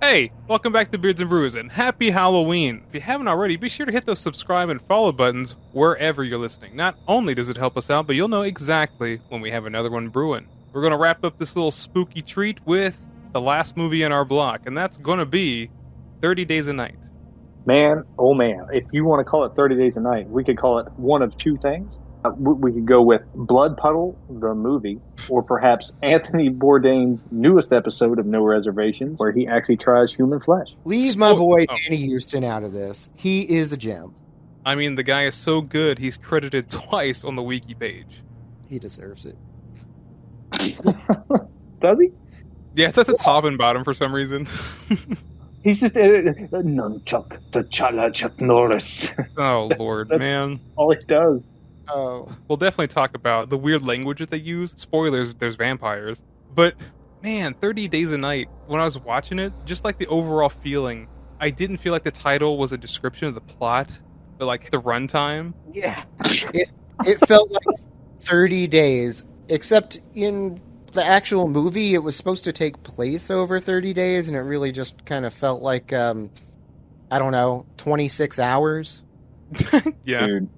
Hey, welcome back to Beards and Brews, and happy Halloween! If you haven't already, be sure to hit those subscribe and follow buttons wherever you're listening. Not only does it help us out, but you'll know exactly when we have another one brewing. We're going to wrap up this little spooky treat with the last movie in our block, and that's going to be 30 Days a Night. Man, oh man, if you want to call it 30 Days a Night, we could call it one of two things. We could go with Blood Puddle, the movie, or perhaps Anthony Bourdain's newest episode of No Reservations, where he actually tries human flesh. Leave my boy Danny Houston out of this. He is a gem. I mean, the guy is so good, he's credited twice on the wiki page. He deserves it. Does he? Yeah, it's at the top and bottom for some reason. He's just Nunchuck, the Chala Chuck Norris. Oh, Lord, that's man. all he does. Oh, We'll definitely talk about the weird language that they use. Spoilers, there's vampires. But, man, 30 Days a Night, when I was watching it, just like the overall feeling, I didn't feel like the title was a description of the plot, but like the runtime. yeah. It felt like 30 days, except in the actual movie, it was supposed to take place over 30 days, and it really just kind of felt like, I don't know, 26 hours. Yeah. Dude,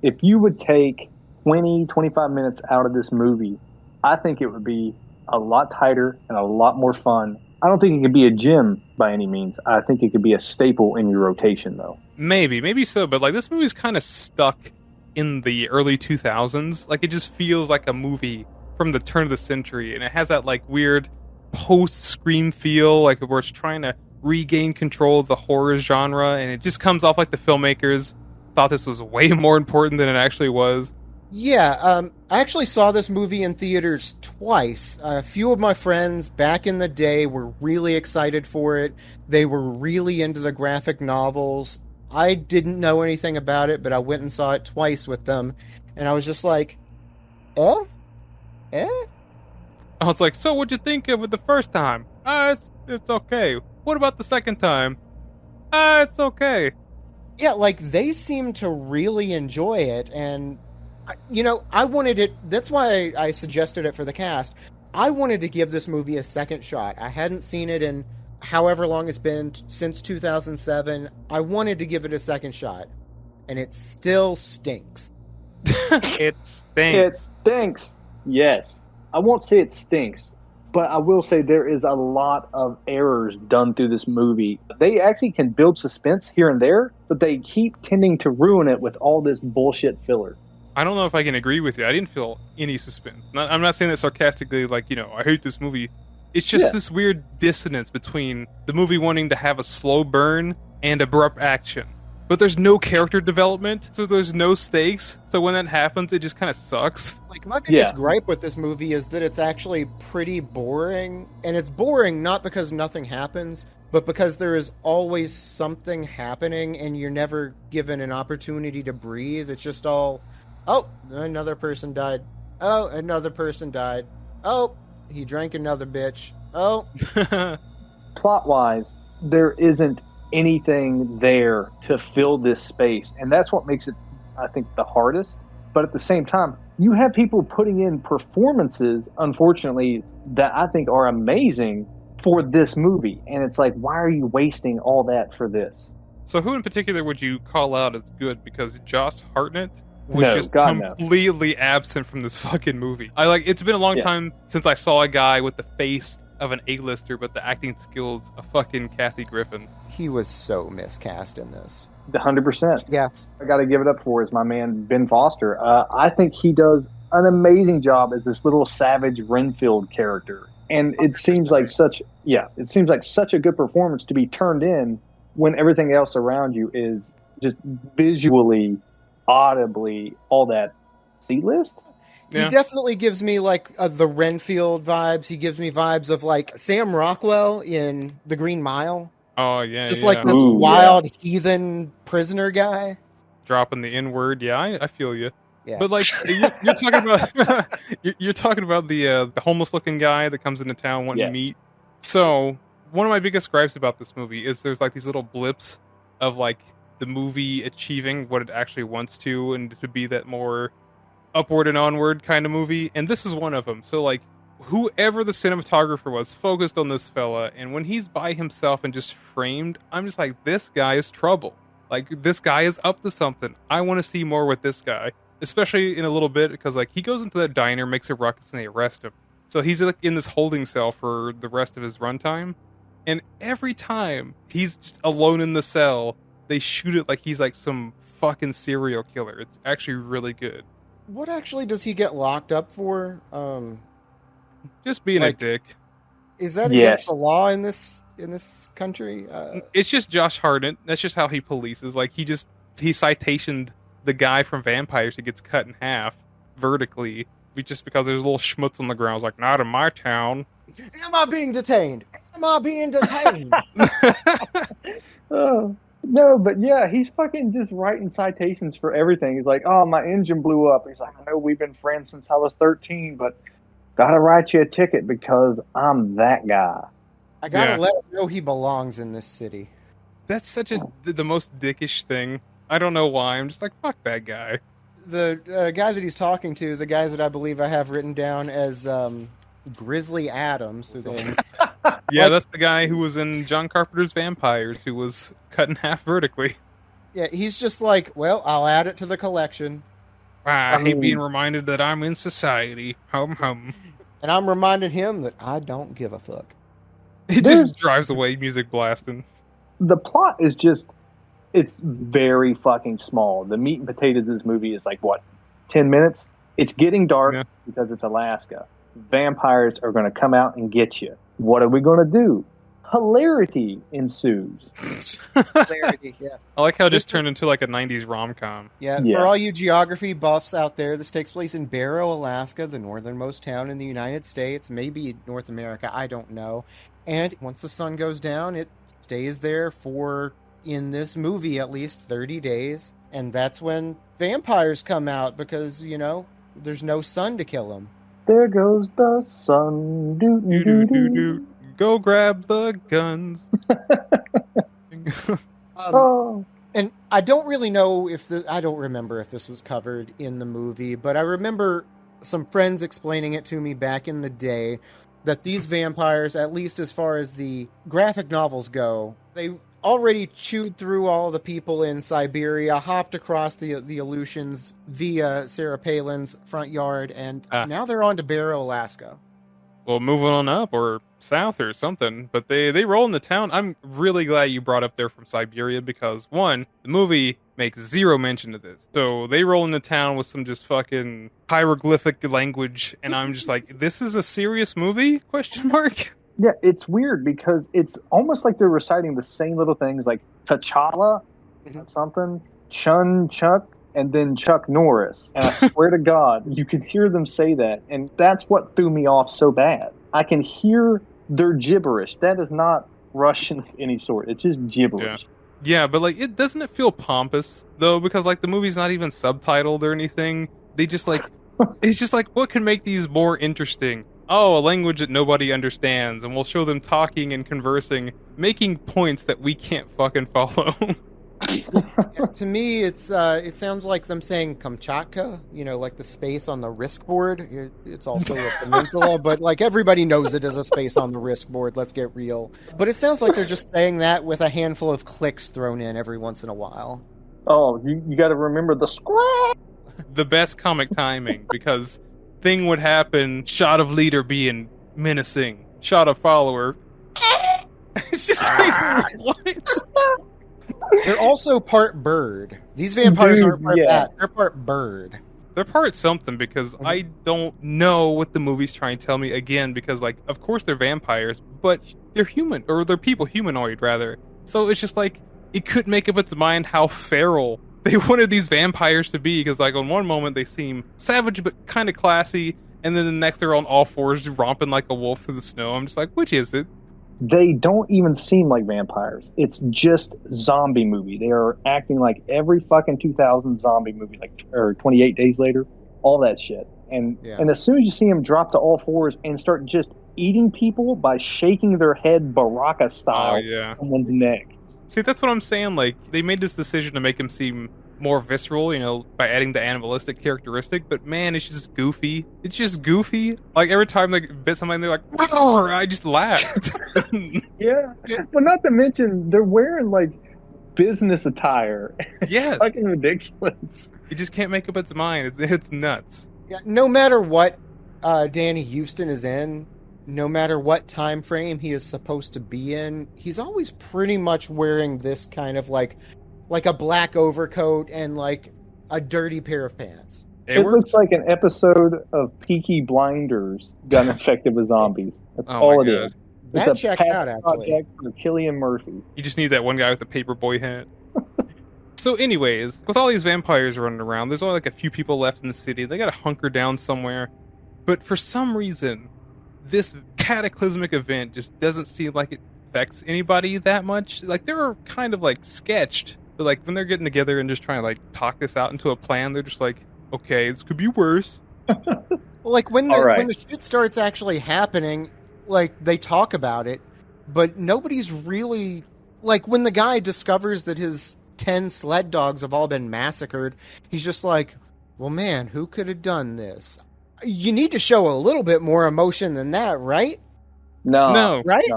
if you would take 20, 25 minutes out of this movie, I think it would be a lot tighter and a lot more fun. I don't think it could be a gym by any means. I think it could be a staple in your rotation, though. Maybe so, but like this movie's kind of stuck in the early 2000s. Like it just feels like a movie from the turn of the century, and it has that like weird post-Scream feel, like where it's trying to regain control of the horror genre, and it just comes off like the filmmakers thought this was way more important than it actually was. Yeah, I actually saw this movie in theaters twice. A few of my friends back in the day were really excited for it. They were really into the graphic novels. I didn't know anything about it, but I went and saw it twice with them, and I was just like, eh? I was like, so what'd you think of it the first time? It's okay. What about the second time? It's okay. Yeah, like, they seem to really enjoy it, and, I wanted it, that's why I suggested it for the cast. I wanted to give this movie a second shot. I hadn't seen it in however long it's been, since 2007. I wanted to give it a second shot, and it still stinks. It stinks. It stinks. Yes. I won't say it stinks, but I will say there is a lot of errors done through this movie. They actually can build suspense here and there, but they keep tending to ruin it with all this bullshit filler. I don't know if I can agree with you. I didn't feel any suspense. I'm not saying that sarcastically, like, I hate this movie. It's just this weird dissonance between the movie wanting to have a slow burn and abrupt action. But there's no character development, so there's no stakes. So when that happens, it just kind of sucks. Like, my biggest gripe with this movie is that it's actually pretty boring. And it's boring not because nothing happens, but because there is always something happening and you're never given an opportunity to breathe. It's just all, oh, another person died. Oh, another person died. Oh, he drank another bitch. Oh. Plot-wise, there isn't anything there to fill this space, and that's what makes it, I think, the hardest. But at the same time, you have people putting in performances, unfortunately, that I think are amazing for this movie, and it's like, why are you wasting all that for this? So who in particular would you call out as good? Because Josh Hartnett was completely absent from this fucking movie. It's been a long time since I saw a guy with the face of an A-lister, but the acting skills of fucking Kathy Griffin. He was so miscast in this. 100%. Yes. I got to give it up for is my man Ben Foster. I think he does an amazing job as this little savage Renfield character, and it seems like such a good performance to be turned in when everything else around you is just visually, audibly, all that C-list. He definitely gives me, the Renfield vibes. He gives me vibes of, Sam Rockwell in The Green Mile. Oh, yeah. Just like this wild heathen prisoner guy. Dropping the N-word. Yeah, I feel you. Yeah. But, you're talking about you're talking about the homeless-looking guy that comes into town wanting meat. So, one of my biggest gripes about this movie is there's, these little blips of, the movie achieving what it actually wants to, and to be that more upward and onward kind of movie, and this is one of them. So whoever the cinematographer was focused on this fella, and when he's by himself and just framed, I'm just like, this guy is trouble. Like, this guy is up to something. I want to see more with this guy, especially in a little bit, because like he goes into that diner, makes a ruckus, and they arrest him. So he's like in this holding cell for the rest of his runtime, and every time he's just alone in the cell, they shoot it like he's like some fucking serial killer. It's actually really good. What actually does he get locked up for? Just being a dick. Is that against the law in this country? It's just Josh Hartnett. That's just how he polices. Like he citationed the guy from Vampires who gets cut in half vertically, just because there's a little schmutz on the ground. It's like, not in my town. Am I being detained? Am I being detained? Oh. No, but yeah, he's fucking just writing citations for everything. He's like, oh, my engine blew up. He's like, I know we've been friends since I was 13, but gotta write you a ticket because I'm that guy. I gotta let him know he belongs in this city. That's such the most dickish thing. I don't know why. I'm just like, fuck that guy. The guy that he's talking to, the guy that I believe I have written down as Grizzly Adams. Yeah, that's the guy who was in John Carpenter's Vampires, who was cut in half vertically. Yeah, he's just like, well, I'll add it to the collection. I hate being reminded that I'm in society. Hum hum. And I'm reminding him that I don't give a fuck. It just drives away, music blasting. The plot is just, it's very fucking small. The meat and potatoes of this movie is like, what, 10 minutes? It's getting dark because it's Alaska. Vampires are going to come out and get you. What are we going to do? Hilarity ensues. Hilarity, yes. I like how it just turned into like a 90s rom-com. Yeah, for all you geography buffs out there, this takes place in Barrow, Alaska, the northernmost town in the United States, maybe North America, I don't know. And once the sun goes down, it stays there for, in this movie at least, 30 days. And that's when vampires come out because, you know, there's no sun to kill them. There goes the sun. Do. Go grab the guns. And I don't really know I don't remember if this was covered in the movie, but I remember some friends explaining it to me back in the day that these vampires, at least as far as the graphic novels go, they already chewed through all the people in Siberia, hopped across the Aleutians via Sarah Palin's front yard, and now they're on to Barrow, Alaska. Well, moving on up or south or something, but they roll into town. I'm really glad you brought up they're from Siberia because, one, the movie makes zero mention of this. So they roll into town with some just fucking hieroglyphic language, and I'm just like, this is a serious movie? Question mark. Yeah, it's weird because it's almost like they're reciting the same little things like T'Challa, something, Chun Chuck, and then Chuck Norris. And I swear to God, you can hear them say that. And that's what threw me off so bad. I can hear their gibberish. That is not Russian of any sort. It's just gibberish. Yeah, but like, doesn't it feel pompous, though? Because like the movie's not even subtitled or anything. They just like, it's just like, what can make these more interesting? Oh, a language that nobody understands, and we'll show them talking and conversing, making points that we can't fucking follow. To me, it sounds like them saying Kamchatka, you know, like the space on the risk board. It's also a peninsula, but like everybody knows it as a space on the risk board. Let's get real. But it sounds like they're just saying that with a handful of clicks thrown in every once in a while. Oh, you got to remember the square. The best comic timing, because thing would happen, shot of leader being menacing, shot of follower. It's just like, what? They're also part bird. These vampires aren't part bat. They're part bird. They're part something because I don't know what the movie's trying to tell me again because, like, of course they're vampires, but they're human, or they're people, humanoid, rather. So it's just like, it couldn't make up its mind how feral they wanted these vampires to be because, like, on one moment they seem savage but kind of classy, and then the next they're on all fours romping like a wolf through the snow. I'm just like, which is it? They don't even seem like vampires. It's just zombie movie. They are acting like every fucking 2000 zombie movie, like, or 28 Days Later, all that shit. And as soon as you see them drop to all fours and start just eating people by shaking their head Baraka style on someone's neck. See, that's what I'm saying. Like, they made this decision to make him seem more visceral, by adding the animalistic characteristic. But man, it's just goofy. It's just goofy. Like every time they bit somebody, they're like, "Roar," I just laughed. Yeah, but not to mention they're wearing like business attire. It's Yes. fucking ridiculous. It just can't make up its mind. It's nuts. Yeah, no matter what Danny Houston is in, no matter what time frame he is supposed to be in, he's always pretty much wearing this kind of like a black overcoat and like a dirty pair of pants. It looks like an episode of Peaky Blinders done infected with zombies. That's all it is. That It's checks out, actually. Project for Cillian Murphy. You just need that one guy with the paperboy hat. So anyways, with all these vampires running around, there's only like a few people left in the city. They gotta hunker down somewhere. But for some reason, this cataclysmic event just doesn't seem like it affects anybody that much. Like, they're kind of like sketched. But like when they're getting together and just trying to like talk this out into a plan, they're just like, okay, this could be worse. Well, like when the shit starts actually happening, like they talk about it, but nobody's really like when the guy discovers that his 10 sled dogs have all been massacred, he's just like, well, man, who could have done this? You need to show a little bit more emotion than that, right? No. Right?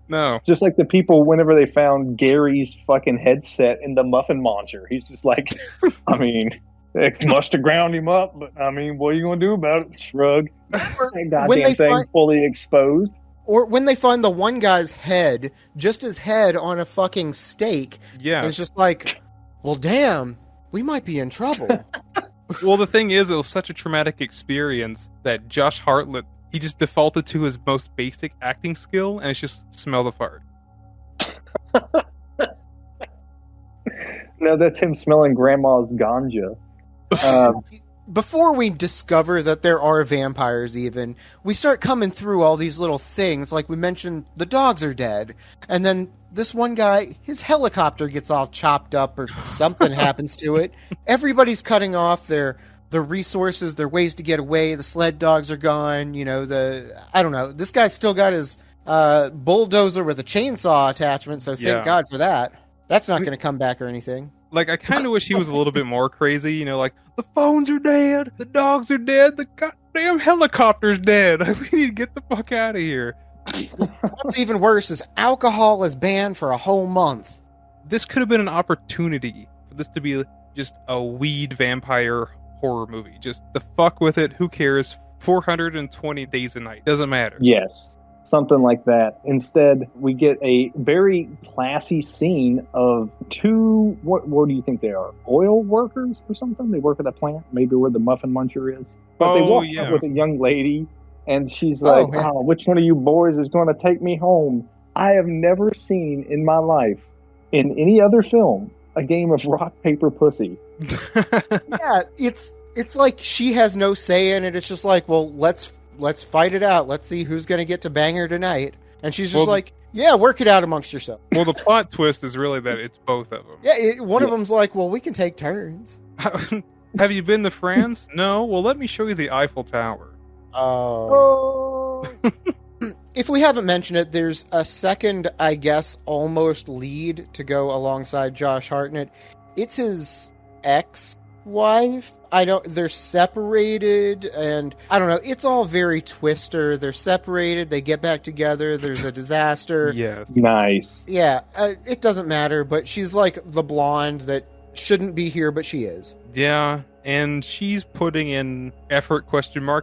No. Just like the people whenever they found Gary's fucking headset in the muffin launcher. He's just like, I mean, it must have ground him up, but I mean, what are you going to do about it? Shrug. That goddamn thing fully exposed. Or when they find the one guy's head, just his head on a fucking stake. Yeah. And it's just like, well, damn, we might be in trouble. Well, the thing is, it was such a traumatic experience that Josh Hartnett, he just defaulted to his most basic acting skill, and it's just smell the fart. No, that's him smelling grandma's ganja. Before we discover that there are vampires even, we start coming through all these little things. Like we mentioned, the dogs are dead. And then this one guy, his helicopter gets all chopped up or something happens to it. Everybody's cutting off their resources, their ways to get away. The sled dogs are gone. I don't know. This guy's still got his bulldozer with a chainsaw attachment, so thank God for that. That's not going to come back or anything. Like, I kind of wish he was a little bit more crazy, like, the phones are dead, the dogs are dead, the goddamn helicopter's dead. We need to get the fuck out of here. What's even worse is alcohol is banned for a whole month. This could have been an opportunity for this to be just a weed vampire horror movie. Just the fuck with it, who cares? 420 days a night. Doesn't matter. Yes. Something like that. Instead, we get a very classy scene of two, what do you think they are? Oil workers or something? They work at a plant, maybe where the muffin muncher is. But they walk up with a young lady, and she's like, which one of you boys is going to take me home? I have never seen in my life, in any other film, a game of rock, paper, pussy. Yeah, it's like she has no say in it. It's just like, well, let's fight it out. Let's see who's going to get to bang her tonight. And she's just like, yeah, work it out amongst yourself. Well, the plot twist is really that it's both of them. Yeah, one of them's like, well, we can take turns. Have you been to France? No? Well, let me show you the Eiffel Tower. Oh. If we haven't mentioned it, there's a second, I guess, almost lead to go alongside Josh Hartnett. It's his ex-wife. They're separated, and I don't know, it's all very Twister. They're separated, they get back together, there's a disaster. Yes. Nice. Yeah, it doesn't matter, but she's like the blonde that shouldn't be here, but she is. Yeah, and she's putting in effort ?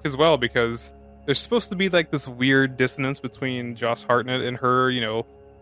As well, because there's supposed to be like this weird dissonance between Josh Hartnett and her,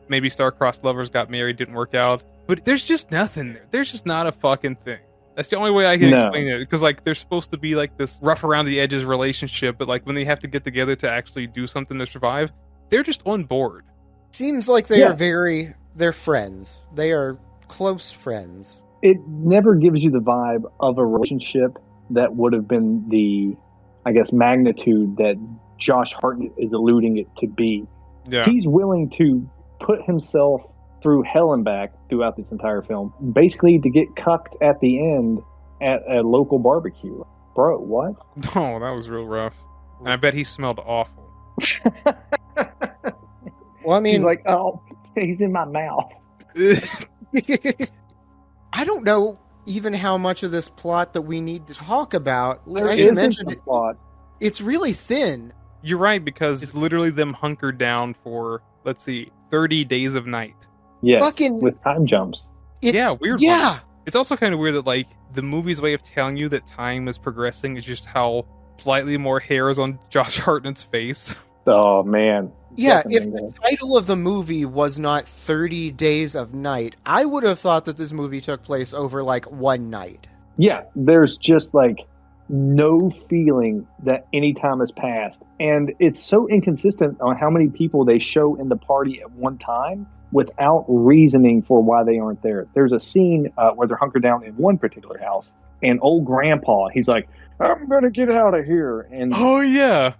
maybe star-crossed lovers got married, didn't work out, but there's just nothing there. There's just not a fucking thing. That's the only way I can explain it, because like they're supposed to be like this rough around the edges relationship, but like when they have to get together to actually do something to survive, they're just on board. Seems like they're friends. They are close friends. It never gives you the vibe of a relationship that would have been the, I guess, magnitude that Josh Hartnett is alluding it to be. Yeah. He's willing to put himself through hell and back throughout this entire film, basically to get cucked at the end at a local barbecue. Bro, what? Oh, that was real rough. And I bet he smelled awful. Well, I mean, he's like, oh, he's in my mouth. I don't know even how much of this plot that we need to talk about. There As you isn't mentioned, a plot. it's really thin. You're right, because it's literally them hunkered down for, let's see, 30 days of night. Yes, Fucking- with time jumps. Yeah, weird. Yeah. It's also kind of weird that, like, the movie's way of telling you that time is progressing is just how slightly more hair is on Josh Hartnett's face. Oh man. Yeah, if Definitely. the title of the movie was not 30 Days of Night, I would have thought that this movie took place over like one night. Yeah, there's just like no feeling that any time has passed. And it's so inconsistent on how many people they show in the party at one time without reasoning for why they aren't there. There's a scene where they're hunkered down in one particular house, and old grandpa, he's like, I'm going to get out of here. And Oh, yeah.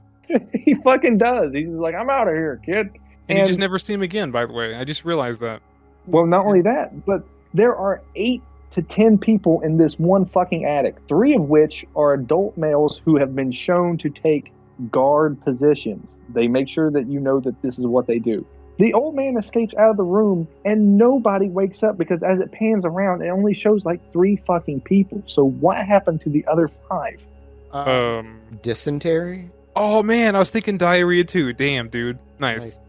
he fucking does. He's like, I'm out of here, kid. And you just never see him again, by the way. I just realized that. Well, not only that, but there are 8 to 10 people in this one fucking attic, 3 of which are adult males who have been shown to take guard positions. They make sure that you know that this is what they do. The old man escapes out of the room and nobody wakes up because as it pans around, it only shows like 3 fucking people. So what happened to the other 5? Dysentery? Oh, man, I was thinking diarrhea, too. Damn, dude. Nice.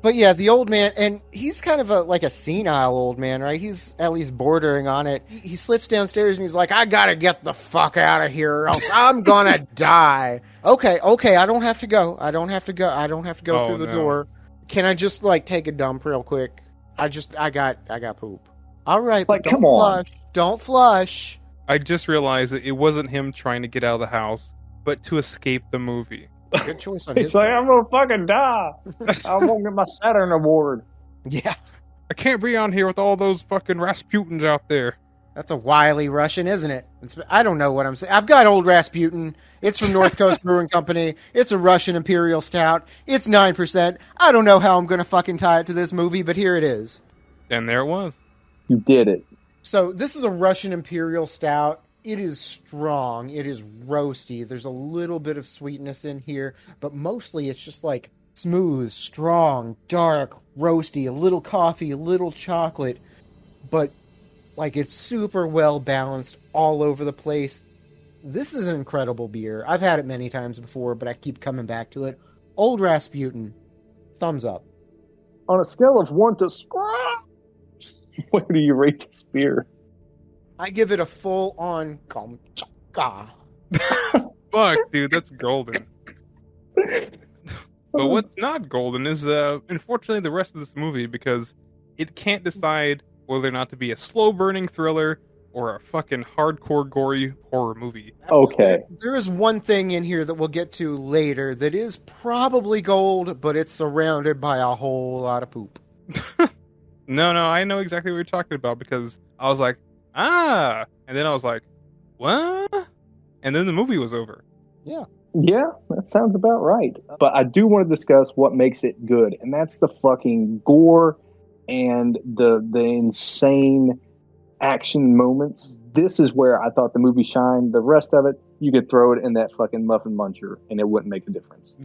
But yeah, the old man, and he's kind of like a senile old man, right? He's at least bordering on it. He slips downstairs and he's like, I gotta get the fuck out of here or else I'm gonna die. Okay, I don't have to go. I don't have to go through the door. Can I just like take a dump real quick? I got poop. All right, Like, but don't come on. flush. Don't flush. I just realized that it wasn't him trying to get out of the house, but to escape the movie. Good choice on his It's like, part. I'm gonna fucking die. I won't get my Saturn award. Yeah, I can't be on here with all those fucking Rasputins out there. that's a wily Russian, isn't it? I don't know what I'm saying. I've got old Rasputin. It's from North Coast Brewing Company. It's a Russian Imperial Stout. It's 9%. I don't know how I'm going to fucking tie it to this movie, but here it is. And there it was. You did it. So this is a Russian Imperial Stout. It is strong. It is roasty. There's a little bit of sweetness in here, but mostly it's just like smooth, strong, dark, roasty, a little coffee, a little chocolate, but like it's super well balanced all over the place. This is an incredible beer. I've had it many times before, but I keep coming back to it. Old Rasputin. Thumbs up. On a scale of 1 to scratch, where do you rate this beer? I give it a full-on Kamchatka. Fuck, dude, that's golden. But what's not golden is, unfortunately, the rest of this movie, because it can't decide whether or not to be a slow-burning thriller or a fucking hardcore, gory horror movie. Okay. There is one thing in here that we'll get to later that is probably gold, but it's surrounded by a whole lot of poop. No, I know exactly what you're talking about, because I was like, and then I was like, what? And then the movie was over. Yeah, that sounds about right. But I do want to discuss what makes it good, and that's the fucking gore and the insane action moments. This is where I thought the movie shined. The rest of it, you could throw it in that fucking muffin muncher, and it wouldn't make a difference.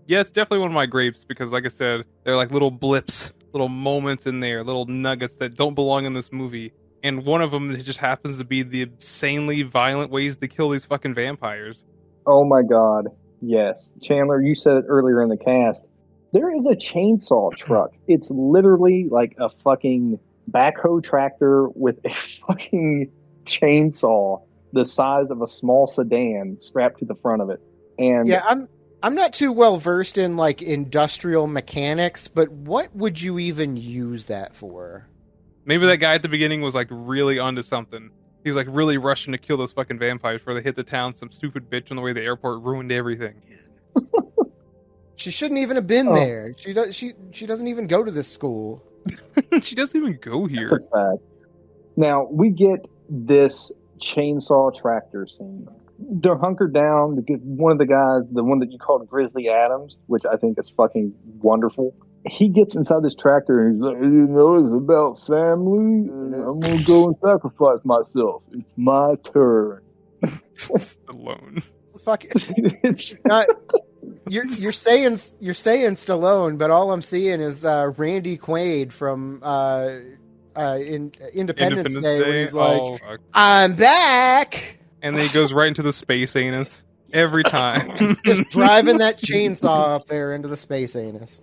Yeah, it's definitely one of my grapes, because like I said, they're like little blips, little moments in there, little nuggets that don't belong in this movie. And one of them just happens to be the insanely violent ways to kill these fucking vampires. Oh my god, yes. Chandler, you said it earlier in the cast. There is a chainsaw truck. It's literally like a fucking backhoe tractor with a fucking chainsaw the size of a small sedan strapped to the front of it. And Yeah, I'm not too well versed in like industrial mechanics, but what would you even use that for? Maybe that guy at the beginning was like really onto something. He was like really rushing to kill those fucking vampires before they hit the town. Some stupid bitch on the way to the airport ruined everything. She shouldn't even have been there. She doesn't even go to this school. She doesn't even go here. that's a fact. Now, we get this chainsaw tractor scene. They're hunkered down to get one of the guys, the one that you called Grizzly Adams, which I think is fucking wonderful. He gets inside this tractor and he's like, it's about family. And I'm going to go and sacrifice myself. It's my turn. Alone. Fuck. It's Not, you're saying Stallone, but all I'm seeing is Randy Quaid from in Independence Day when he's Oh, like, fuck. "I'm back," And then he goes right into the space anus every time. just driving that chainsaw up there into the space anus.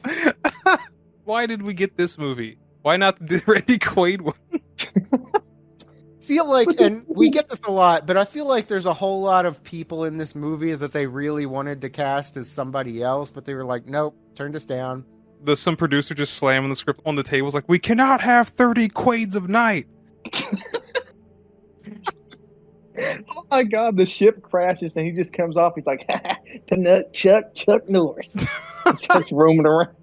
Why did we get this movie? Why not the Randy Quaid one? Feel like, and we get this a lot, but I feel like there's a whole lot of people in this movie that they really wanted to cast as somebody else, but they were like, nope, turned us down. Some producer just slamming the script on the table, like, we cannot have 30 Quaids of Night. Oh my god, the ship crashes and he just comes off. He's like, to nut Chuck Norris. Starts roaming around.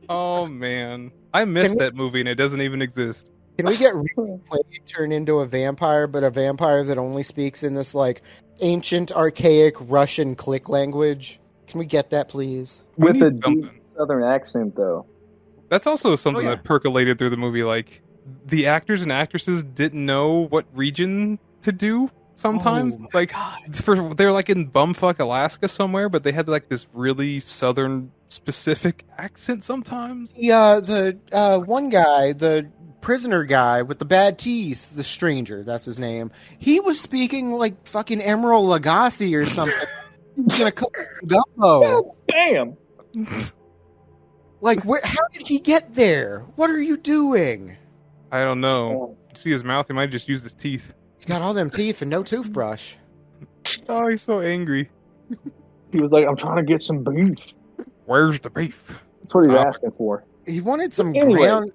Oh man, I missed that movie and it doesn't even exist. Can we get Quaid turned into a vampire, but a vampire that only speaks in this like ancient, archaic Russian click language? Can we get that, please? With a something. deep southern accent, though. That's also something yeah. that percolated through the movie. Like, the actors and actresses didn't know what region to do sometimes. Oh, like, they're like in bumfuck Alaska somewhere, but they had like this really southern specific accent sometimes. Yeah, the one guy, the prisoner guy with the bad teeth, the stranger, that's his name. He was speaking like fucking Emerald Lagasse or something. He was gonna cook gumbo. Damn! Like, how did he get there? What are you doing? I don't know. You see his mouth? He might have just used his teeth. He got all them teeth and no toothbrush. Oh, he's so angry. He was like, I'm trying to get some beef. Where's the beef? That's what he's asking for. He wanted some Anyway.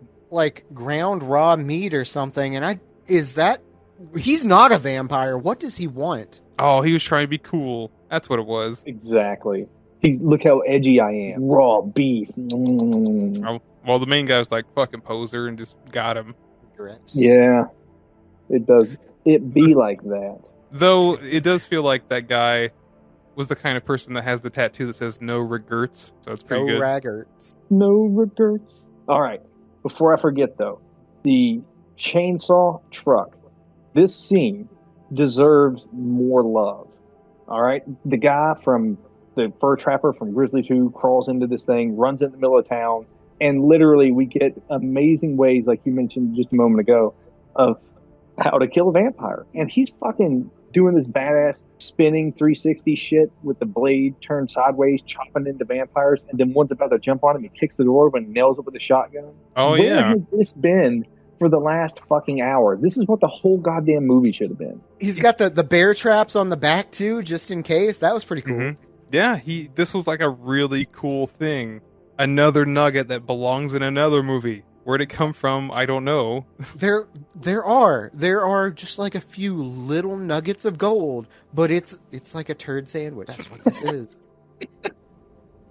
ground raw meat or something, and he's not a vampire. What does he want? Oh, he was trying to be cool. That's what it was. Exactly. Look how edgy I am. Raw beef. Mm. Oh, well, the main guy was like fucking poser and just got him. Yeah. It does. It be like that. Though it does feel like that guy was the kind of person that has the tattoo that says "no regrets," so it's pretty good. Raggarts. No regrets. All right. Before I forget, though, the chainsaw truck. This scene deserves more love. All right. The guy from the fur trapper from Grizzly 2 crawls into this thing, runs in the middle of town, and literally we get amazing ways, like you mentioned just a moment ago, of how to kill a vampire. And he's fucking doing this badass spinning 360 shit with the blade turned sideways, chopping into vampires, and then one's about to jump on him, he kicks the door open and nails it with a shotgun. Oh, Where yeah. has this been for the last fucking hour? This is what the whole goddamn movie should have been. He's got the bear traps on the back too, just in case. That was pretty cool. Mm-hmm. Yeah, this was like a really cool thing. Another nugget that belongs in another movie. Where'd it come from? I don't know. There are just like a few little nuggets of gold, but it's like a turd sandwich. That's what this is.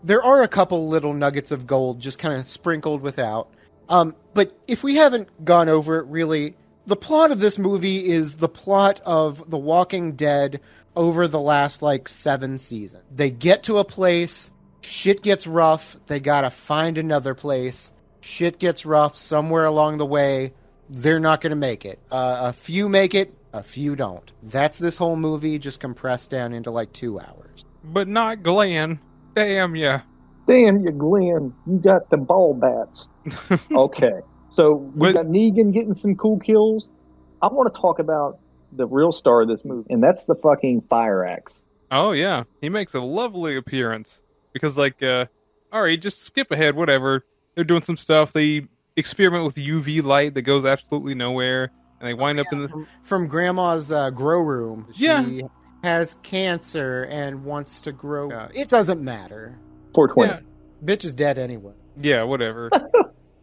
There are a couple little nuggets of gold just kind of sprinkled without. But if we haven't gone over it really, the plot of this movie is the plot of The Walking Dead over the last like 7 seasons. They get to a place, shit gets rough, they gotta find another place. Shit gets rough somewhere along the way. They're not going to make it. A few make it, a few don't. That's this whole movie just compressed down into like 2 hours. But not Glenn. Damn ya. Damn you, Glenn. You got the ball bats. Okay. So we got Negan getting some cool kills. I want to talk about the real star of this movie, and that's the fucking fire axe. Oh, yeah. He makes a lovely appearance. Because, like, alright, just skip ahead, whatever. They're doing some stuff. They experiment with UV light that goes absolutely nowhere, and they wind up in the from Grandma's grow room. Yeah. She has cancer and wants to grow. It doesn't matter. 420. Yeah. Bitch is dead anyway. Yeah, whatever.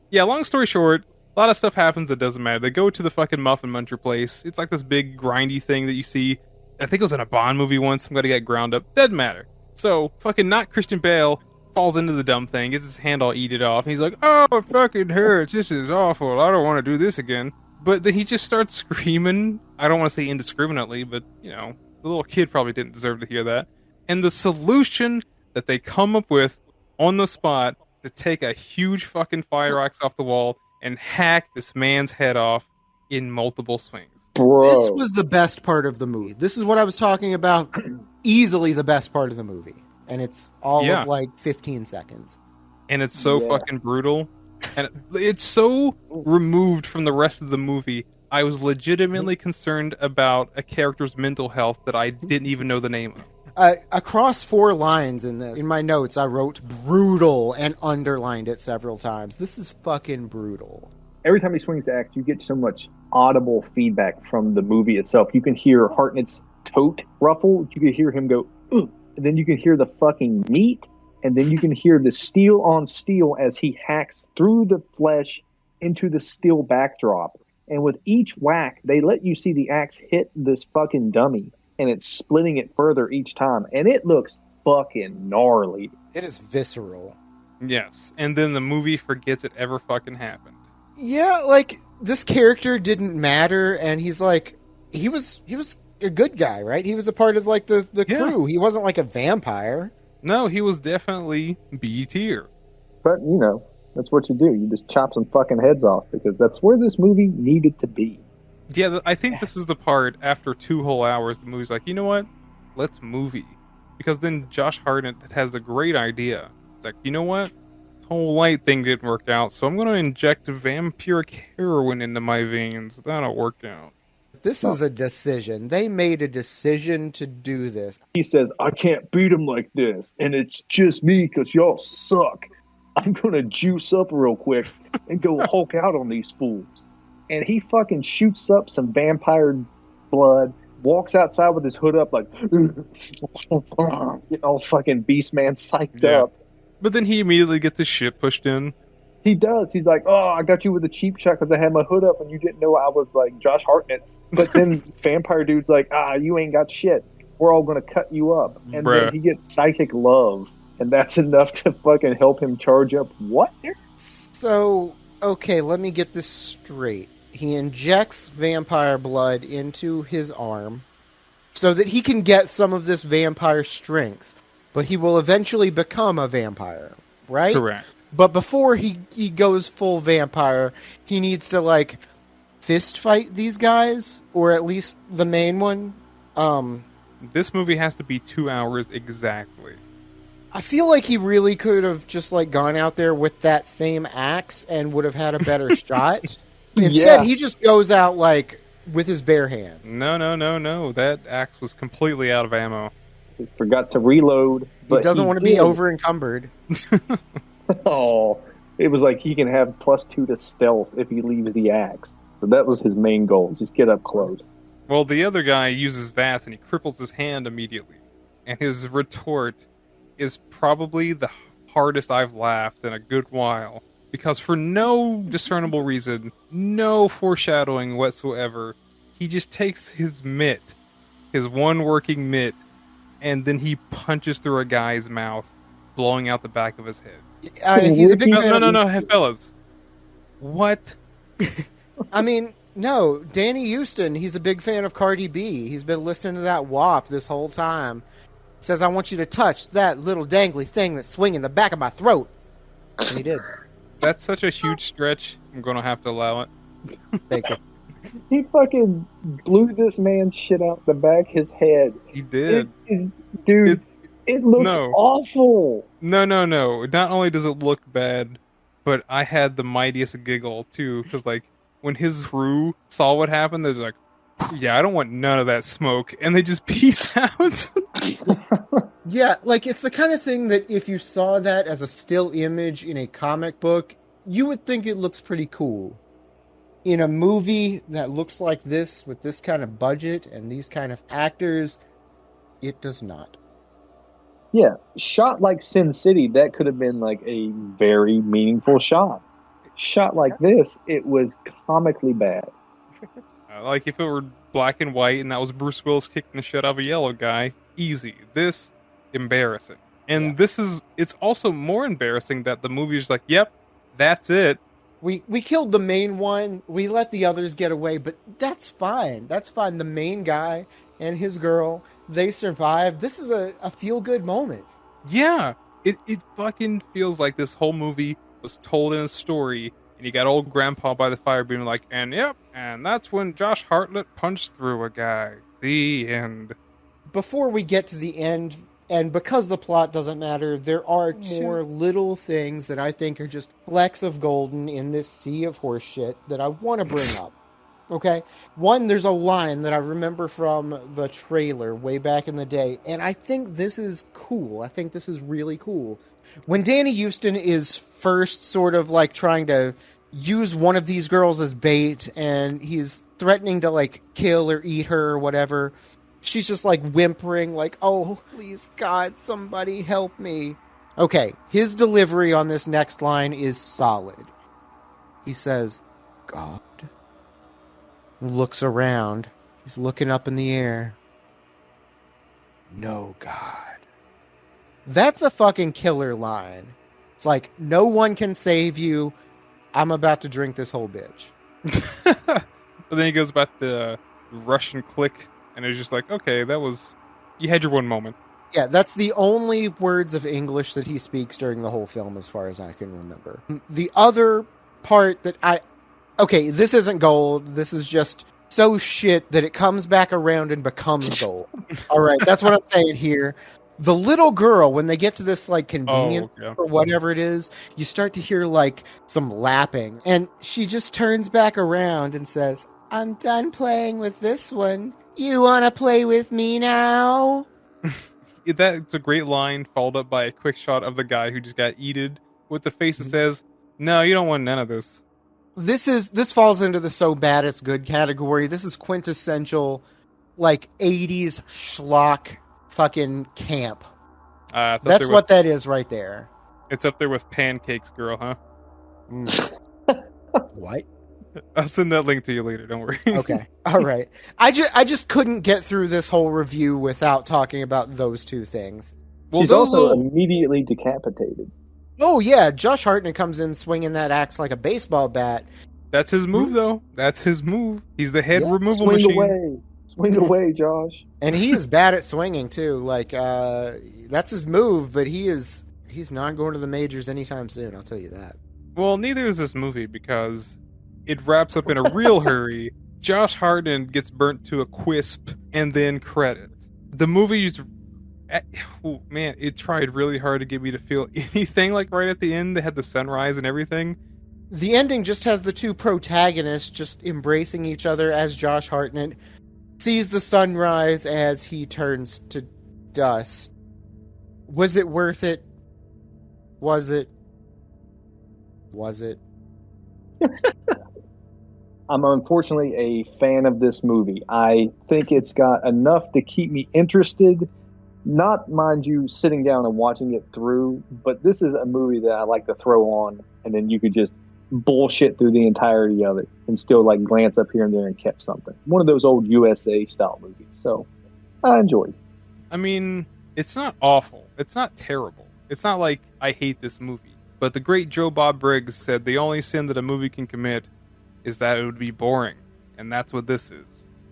Yeah, long story short, a lot of stuff happens that doesn't matter. They go to the fucking Muffin Muncher place. It's like this big grindy thing that you see. I think it was in a Bond movie once. I'm gonna get ground up. Doesn't matter. So, fucking not Christian Bale falls into the dumb thing, gets his hand all eaten off, and he's like, oh, it fucking hurts, this is awful, I don't want to do this again. But then he just starts screaming, I don't want to say indiscriminately, but, you know, the little kid probably didn't deserve to hear that. And the solution that they come up with on the spot to take a huge fucking fire axe off the wall and hack this man's head off in multiple swings. Bro. This was the best part of the movie. This is what I was talking about. Easily the best part of the movie. And it's all of like 15 seconds. And it's so fucking brutal. And it's so removed from the rest of the movie. I was legitimately concerned about a character's mental health that I didn't even know the name of. Across 4 lines in this, in my notes, I wrote brutal and underlined it several times. This is fucking brutal. Every time he swings the axe, you get so much audible feedback from the movie itself. You can hear Hartnett's coat ruffle. You can hear him go, ugh. And then you can hear the fucking meat. And then you can hear the steel on steel as he hacks through the flesh into the steel backdrop. And with each whack, they let you see the axe hit this fucking dummy. And it's splitting it further each time. And it looks fucking gnarly. It is visceral. Yes. And then the movie forgets it ever fucking happened. Yeah, like, this character didn't matter, and he's like, he was a good guy, right? He was a part of, like, the crew. He wasn't like a vampire. No, he was definitely B tier. But, you know, that's what you do. You just chop some fucking heads off because that's where this movie needed to be. Yeah, I think this is the part after 2 whole hours, the movie's like, you know what? Let's movie. Because then Josh Hartnett has the great idea. It's like, you know what? The whole light thing didn't work out, so I'm going to inject vampiric heroin into my veins. That'll work out. This is a decision. They made a decision to do this. He says, I can't beat him like this, and it's just me because y'all suck. I'm going to juice up real quick and go Hulk out on these fools. And he fucking shoots up some vampire blood, walks outside with his hood up like, getting all fucking Beast Man psyched up. But then he immediately gets his shit pushed in. He does. He's like, oh, I got you with a cheap shot because I had my hood up and you didn't know I was like Josh Hartnett's. But then Vampire Dude's like, you ain't got shit. We're all going to cut you up. And then he gets psychic love. And that's enough to fucking help him charge up. What? So, okay, let me get this straight. He injects vampire blood into his arm so that he can get some of this vampire strength. But he will eventually become a vampire, right? Correct. But before he goes full vampire, he needs to, like, fist fight these guys, or at least the main one. This movie has to be 2 hours exactly. I feel like he really could have just, like, gone out there with that same axe and would have had a better shot. Instead, he just goes out, like, with his bare hands. No. That axe was completely out of ammo. He forgot to reload. But he doesn't want to be over encumbered. Oh, it was like he can have +2 to stealth if he leaves the axe. So that was his main goal. Just get up close. Well, the other guy uses VATS and he cripples his hand immediately. And his retort is probably the hardest I've laughed in a good while. Because for no discernible reason, no foreshadowing whatsoever, he just takes his mitt, his one working mitt, and then he punches through a guy's mouth, blowing out the back of his head. He's a big fan. No, hey, fellas. What? I mean, no, Danny Houston, he's a big fan of Cardi B. He's been listening to that WAP this whole time. Says, I want you to touch that little dangly thing that's swinging the back of my throat. And he did. That's such a huge stretch. I'm going to have to allow it. Thank you. He fucking blew this man's shit out the back of his head. He did. It looks awful. No. Not only does it look bad, but I had the mightiest giggle, too. Because, like, when his crew saw what happened, they're like, yeah, I don't want none of that smoke. And they just peace out. Yeah, like, it's the kind of thing that if you saw that as a still image in a comic book, you would think it looks pretty cool. In a movie that looks like this, with this kind of budget and these kind of actors, it does not. Yeah, shot like Sin City, that could have been like a very meaningful shot. Shot like this, it was comically bad. Like if it were black and white and that was Bruce Willis kicking the shit out of a yellow guy, easy. This, embarrassing. And it's also more embarrassing that the movie's like, yep, that's it. We killed the main one, we let the others get away, but that's fine. That's fine. The main guy and his girl, they survived. This is a feel-good moment. Yeah, it fucking feels like this whole movie was told in a story, and you got old grandpa by the fire being like, and that's when Josh Hartnett punched through a guy. The end. Before we get to the end, And because the plot doesn't matter, there are more little things that I think are just flecks of golden in this sea of horse shit that I want to bring up. Okay? One, there's a line that I remember from the trailer way back in the day, and I think this is cool. I think this is really cool. When Danny Houston is first sort of like trying to use one of these girls as bait, and he's threatening to like kill or eat her or whatever, she's just like whimpering like, oh, please God, somebody help me. Okay, his delivery on this next line is solid. He says, God. Looks around. He's looking up in the air. No God. That's a fucking killer line. It's like, no one can save you. I'm about to drink this whole bitch. But then he goes back to the Russian click, and it's just like, okay, you had your one moment. Yeah, that's the only words of English that he speaks during the whole film, as far as I can remember. The other part that okay, this isn't gold. This is just so shit that it comes back around and becomes gold. All right, that's what I'm saying here. The little girl, when they get to this like convenience or whatever it is, you start to hear like some lapping, and she just turns back around and says, I'm done playing with this one. You want to play with me now? That's a great line, followed up by a quick shot of the guy who just got eated with the face that says, no, you don't want none of this. This falls into the so bad it's good category. This is quintessential like 80s schlock fucking camp. That's what that is right there. It's up there with Pancakes Girl, huh? What? I'll send that link to you later, don't worry. Okay. All right. I just couldn't get through this whole review without talking about those two things. Well, he's also immediately decapitated. Oh, yeah. Josh Hartnett comes in swinging that axe like a baseball bat. That's his move, though. That's his move. He's the head removal machine. Swing away, Josh. And he is bad at swinging, too. Like, that's his move, but he's not going to the majors anytime soon, I'll tell you that. Well, neither is this movie, because it wraps up in a real hurry. Josh Hartnett gets burnt to a crisp, and then credits. The movie is... Oh, man, it tried really hard to get me to feel anything like right at the end. They had the sunrise and everything. The ending just has the two protagonists just embracing each other as Josh Hartnett sees the sunrise as he turns to dust. Was it worth it? Was it? Was it? I'm unfortunately a fan of this movie. I think it's got enough to keep me interested. Not, mind you, sitting down and watching it through, but this is a movie that I like to throw on, and then you could just bullshit through the entirety of it and still like glance up here and there and catch something. One of those old USA style movies. So I enjoyed it. I mean, it's not awful. It's not terrible. It's not like I hate this movie. But the great Joe Bob Briggs said the only sin that a movie can commit is that it would be boring. And that's what this is.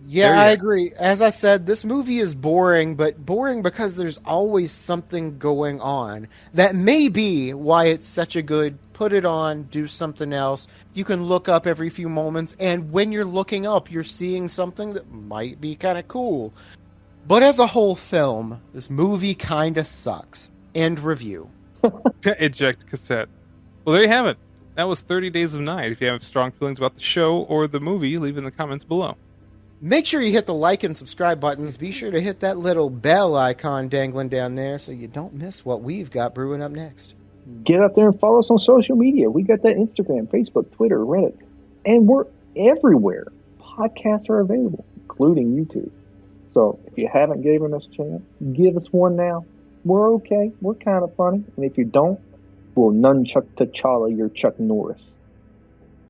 Yeah, I agree. As I said, this movie is boring, but boring because there's always something going on. That may be why it's such a good put it on, do something else. You can look up every few moments, and when you're looking up, you're seeing something that might be kind of cool. But as a whole film, this movie kind of sucks. End review. Eject cassette. Well, there you have it. That was 30 Days of Night. If you have strong feelings about the show or the movie, leave in the comments below. Make sure you hit the like and subscribe buttons. Be sure to hit that little bell icon dangling down there so you don't miss what we've got brewing up next. Get out there and follow us on social media. We got that Instagram, Facebook, Twitter, Reddit, and we're everywhere. Podcasts are available, including YouTube. So if you haven't given us a chance, give us one now. We're okay. We're kind of funny. And if you don't, we'll nunchuck T'Challa your Chuck Norris.